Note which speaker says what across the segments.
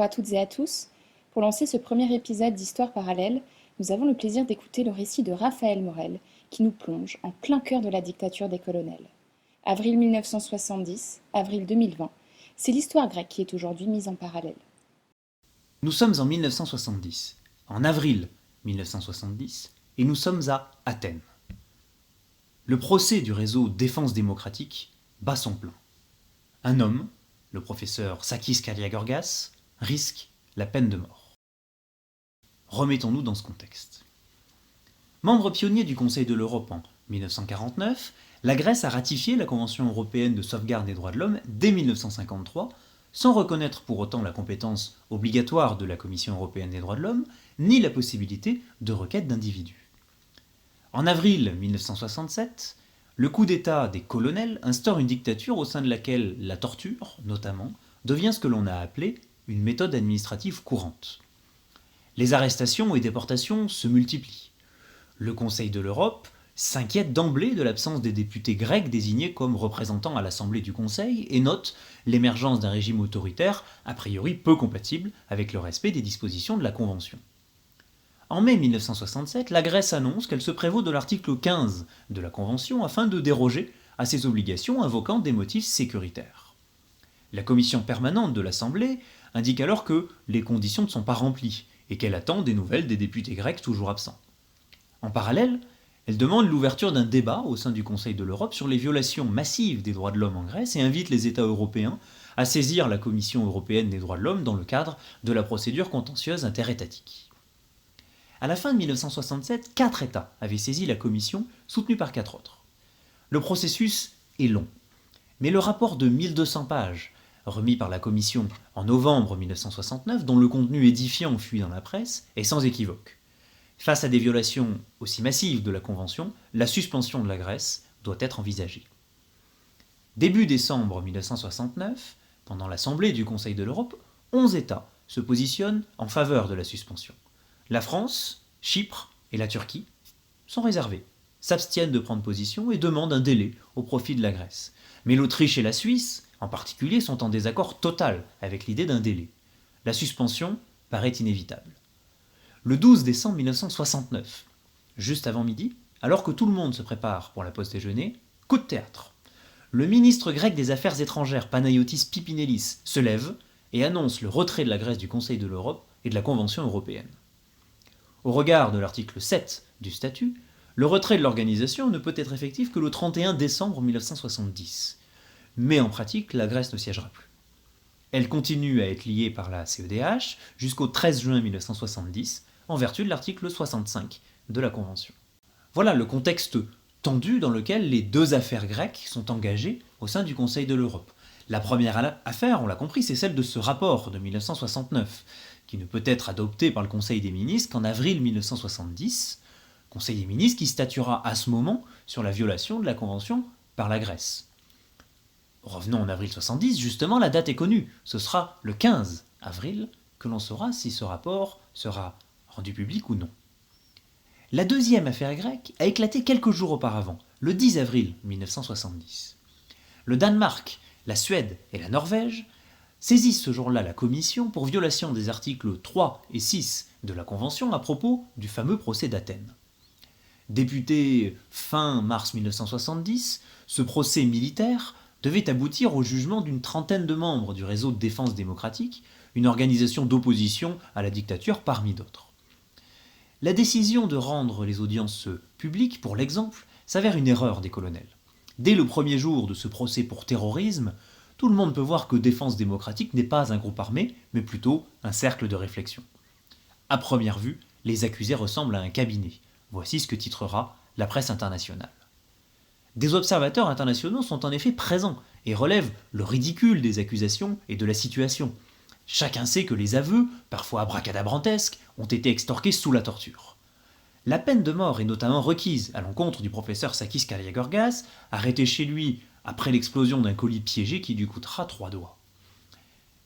Speaker 1: à toutes et à tous. Pour lancer ce premier épisode d'Histoire parallèle, nous avons le plaisir d'écouter le récit de Raphaël Morel, qui nous plonge en plein cœur de la dictature des colonels. Avril 1970, avril 2020, c'est l'histoire grecque qui est aujourd'hui mise en parallèle.
Speaker 2: Nous sommes en 1970, en avril 1970, et nous sommes à Athènes. Le procès du réseau Défense démocratique bat son plein. Un homme, le professeur Sakis Kaliagorgas, risque la peine de mort. Remettons-nous dans ce contexte. Membre pionnier du Conseil de l'Europe en 1949, la Grèce a ratifié la Convention européenne de sauvegarde des droits de l'homme dès 1953, sans reconnaître pour autant la compétence obligatoire de la Commission européenne des droits de l'homme, ni la possibilité de requête d'individus. En avril 1967, le coup d'État des colonels instaure une dictature au sein de laquelle la torture, notamment, devient ce que l'on a appelé une méthode administrative courante. Les arrestations et déportations se multiplient. Le Conseil de l'Europe s'inquiète d'emblée de l'absence des députés grecs désignés comme représentants à l'Assemblée du Conseil et note l'émergence d'un régime autoritaire a priori peu compatible avec le respect des dispositions de la Convention. En mai 1967, la Grèce annonce qu'elle se prévaut de l'article 15 de la Convention afin de déroger à ses obligations invoquant des motifs sécuritaires. La commission permanente de l'Assemblée indique alors que les conditions ne sont pas remplies et qu'elle attend des nouvelles des députés grecs toujours absents. En parallèle, elle demande l'ouverture d'un débat au sein du Conseil de l'Europe sur les violations massives des droits de l'homme en Grèce et invite les États européens à saisir la Commission européenne des droits de l'homme dans le cadre de la procédure contentieuse interétatique. À la fin de 1967, 4 États avaient saisi la Commission, soutenus par 4 autres. Le processus est long, mais le rapport de 1200 pages, remis par la Commission en novembre 1969, dont le contenu édifiant fuit dans la presse, est sans équivoque. Face à des violations aussi massives de la Convention, la suspension de la Grèce doit être envisagée. Début décembre 1969, pendant l'Assemblée du Conseil de l'Europe, 11 États se positionnent en faveur de la suspension. La France, Chypre et la Turquie sont réservés, s'abstiennent de prendre position et demandent un délai au profit de la Grèce. Mais l'Autriche et la Suisse, en particulier, sont en désaccord total avec l'idée d'un délai. La suspension paraît inévitable. Le 12 décembre 1969, juste avant midi, alors que tout le monde se prépare pour la pause déjeuner, coup de théâtre. Le ministre grec des Affaires étrangères Panayotis Pipinellis se lève et annonce le retrait de la Grèce du Conseil de l'Europe et de la Convention européenne. Au regard de l'article 7 du statut, le retrait de l'organisation ne peut être effectif que le 31 décembre 1970. Mais en pratique, la Grèce ne siégera plus. Elle continue à être liée par la CEDH jusqu'au 13 juin 1970, en vertu de l'article 65 de la Convention. Voilà le contexte tendu dans lequel les deux affaires grecques sont engagées au sein du Conseil de l'Europe. La première affaire, on l'a compris, c'est celle de ce rapport de 1969, qui ne peut être adopté par le Conseil des ministres qu'en avril 1970, Conseil des ministres qui statuera à ce moment sur la violation de la Convention par la Grèce. Revenons en avril 70, justement, la date est connue. Ce sera le 15 avril que l'on saura si ce rapport sera rendu public ou non. La deuxième affaire grecque a éclaté quelques jours auparavant, le 10 avril 1970. Le Danemark, la Suède et la Norvège saisissent ce jour-là la Commission pour violation des articles 3 et 6 de la Convention à propos du fameux procès d'Athènes. Débuté fin mars 1970, ce procès militaire devait aboutir au jugement d'une trentaine de membres du réseau de défense démocratique, une organisation d'opposition à la dictature parmi d'autres. La décision de rendre les audiences publiques, pour l'exemple, s'avère une erreur des colonels. Dès le premier jour de ce procès pour terrorisme, tout le monde peut voir que Défense démocratique n'est pas un groupe armé, mais plutôt un cercle de réflexion. À première vue, les accusés ressemblent à un cabinet. Voici ce que titrera la presse internationale. Des observateurs internationaux sont en effet présents et relèvent le ridicule des accusations et de la situation. Chacun sait que les aveux, parfois abracadabrantesques, ont été extorqués sous la torture. La peine de mort est notamment requise à l'encontre du professeur Sakis Kaliagorgas, arrêté chez lui après l'explosion d'un colis piégé qui lui coûtera 3 doigts.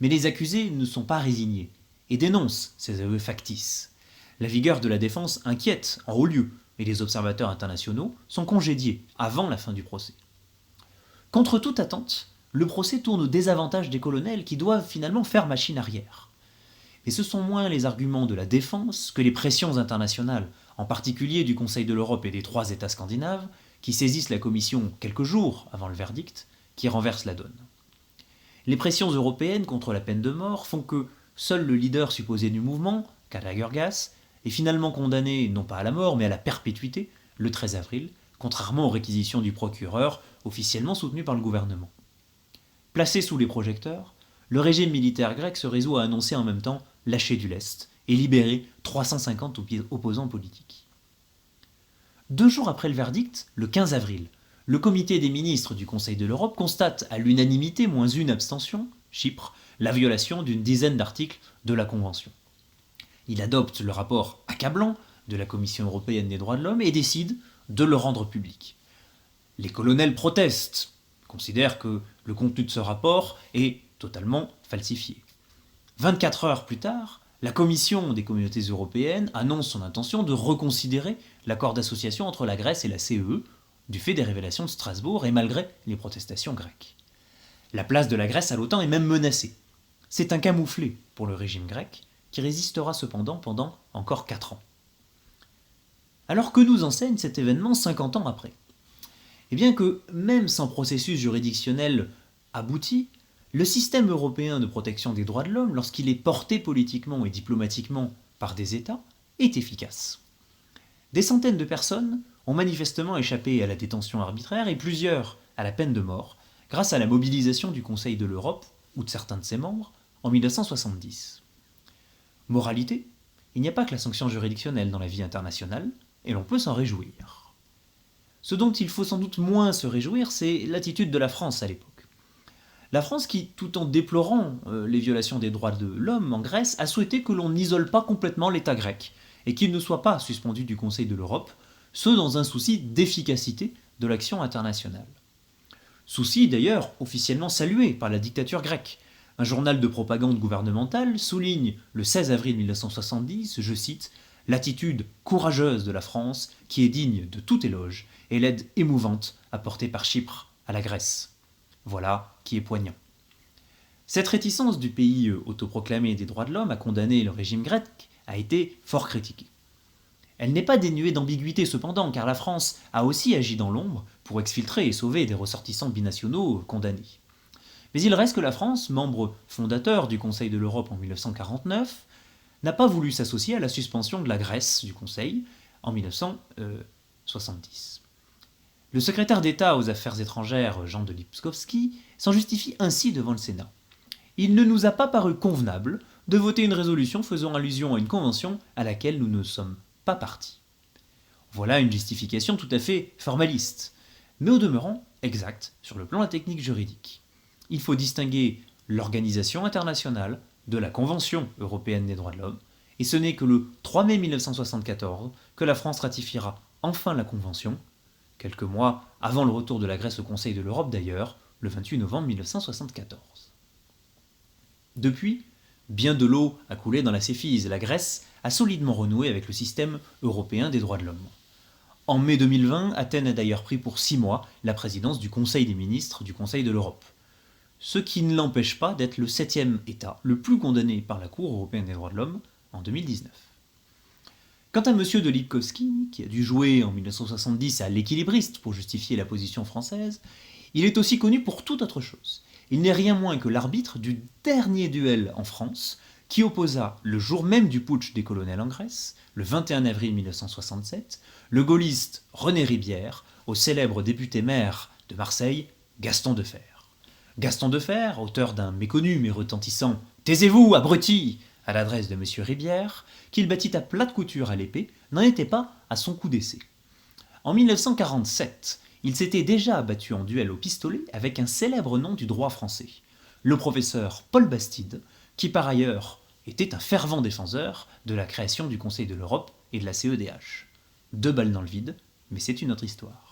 Speaker 2: Mais les accusés ne sont pas résignés et dénoncent ces aveux factices. La vigueur de la défense inquiète en haut lieu, et les observateurs internationaux sont congédiés avant la fin du procès. Contre toute attente, le procès tourne au désavantage des colonels qui doivent finalement faire machine arrière. Et ce sont moins les arguments de la défense que les pressions internationales, en particulier du Conseil de l'Europe et des 3 États scandinaves, qui saisissent la Commission quelques jours avant le verdict, qui renversent la donne. Les pressions européennes contre la peine de mort font que seul le leader supposé du mouvement, Karagiorgas, est finalement condamné non pas à la mort mais à la perpétuité le 13 avril, contrairement aux réquisitions du procureur officiellement soutenues par le gouvernement. Placé sous les projecteurs, le régime militaire grec se résout à annoncer en même temps lâcher du lest et libérer 350 opposants politiques. 2 jours après le verdict, le 15 avril, le comité des ministres du Conseil de l'Europe constate à l'unanimité moins une abstention, Chypre, la violation d'une dizaine d'articles de la Convention. Il adopte le rapport accablant de la Commission européenne des droits de l'homme et décide de le rendre public. Les colonels protestent, considèrent que le contenu de ce rapport est totalement falsifié. 24 heures plus tard, la Commission des communautés européennes annonce son intention de reconsidérer l'accord d'association entre la Grèce et la CEE, du fait des révélations de Strasbourg et malgré les protestations grecques. La place de la Grèce à l'OTAN est même menacée. C'est un camouflet pour le régime grec, qui résistera cependant pendant encore 4 ans. Alors que nous enseigne cet événement 50 ans après ? Eh bien que, même sans processus juridictionnel abouti, le système européen de protection des droits de l'homme, lorsqu'il est porté politiquement et diplomatiquement par des États, est efficace. Des centaines de personnes ont manifestement échappé à la détention arbitraire et plusieurs à la peine de mort, grâce à la mobilisation du Conseil de l'Europe, ou de certains de ses membres, en 1970. Moralité, il n'y a pas que la sanction juridictionnelle dans la vie internationale, et l'on peut s'en réjouir. Ce dont il faut sans doute moins se réjouir, c'est l'attitude de la France à l'époque. La France qui, tout en déplorant les violations des droits de l'homme en Grèce, a souhaité que l'on n'isole pas complètement l'État grec, et qu'il ne soit pas suspendu du Conseil de l'Europe, ce dans un souci d'efficacité de l'action internationale. Souci d'ailleurs officiellement salué par la dictature grecque. Un journal de propagande gouvernementale souligne le 16 avril 1970, je cite, « l'attitude courageuse de la France qui est digne de tout éloge et l'aide émouvante apportée par Chypre à la Grèce. » Voilà qui est poignant. Cette réticence du pays autoproclamé des droits de l'homme à condamner le régime grec a été fort critiquée. Elle n'est pas dénuée d'ambiguïté cependant, car la France a aussi agi dans l'ombre pour exfiltrer et sauver des ressortissants binationaux condamnés. Mais il reste que la France, membre fondateur du Conseil de l'Europe en 1949, n'a pas voulu s'associer à la suspension de la Grèce du Conseil en 1970. Le secrétaire d'État aux Affaires étrangères, Jean de Lipskowski, s'en justifie ainsi devant le Sénat. Il ne nous a pas paru convenable de voter une résolution faisant allusion à une convention à laquelle nous ne sommes pas partis. Voilà une justification tout à fait formaliste, mais au demeurant exacte sur le plan de la technique juridique. Il faut distinguer l'organisation internationale de la Convention européenne des droits de l'homme, et ce n'est que le 3 mai 1974 que la France ratifiera enfin la Convention, quelques mois avant le retour de la Grèce au Conseil de l'Europe d'ailleurs, le 28 novembre 1974. Depuis, bien de l'eau a coulé dans la Céphise et la Grèce a solidement renoué avec le système européen des droits de l'homme. En mai 2020, Athènes a d'ailleurs pris pour 6 mois la présidence du Conseil des ministres du Conseil de l'Europe, ce qui ne l'empêche pas d'être le 7e État le plus condamné par la Cour européenne des droits de l'homme en 2019. Quant à M. de Lipkowski, qui a dû jouer en 1970 à l'équilibriste pour justifier la position française, il est aussi connu pour toute autre chose. Il n'est rien moins que l'arbitre du dernier duel en France, qui opposa, le jour même du putsch des colonels en Grèce, le 21 avril 1967, le gaulliste René Ribière au célèbre député maire de Marseille, Gaston Defferre. Gaston Defferre, auteur d'un méconnu mais retentissant « Taisez-vous, abruti !» à l'adresse de M. Ribière, qu'il battit à plate couture à l'épée, n'en était pas à son coup d'essai. En 1947, il s'était déjà battu en duel au pistolet avec un célèbre nom du droit français, le professeur Paul Bastide, qui par ailleurs était un fervent défenseur de la création du Conseil de l'Europe et de la CEDH. 2 balles dans le vide, mais c'est une autre histoire.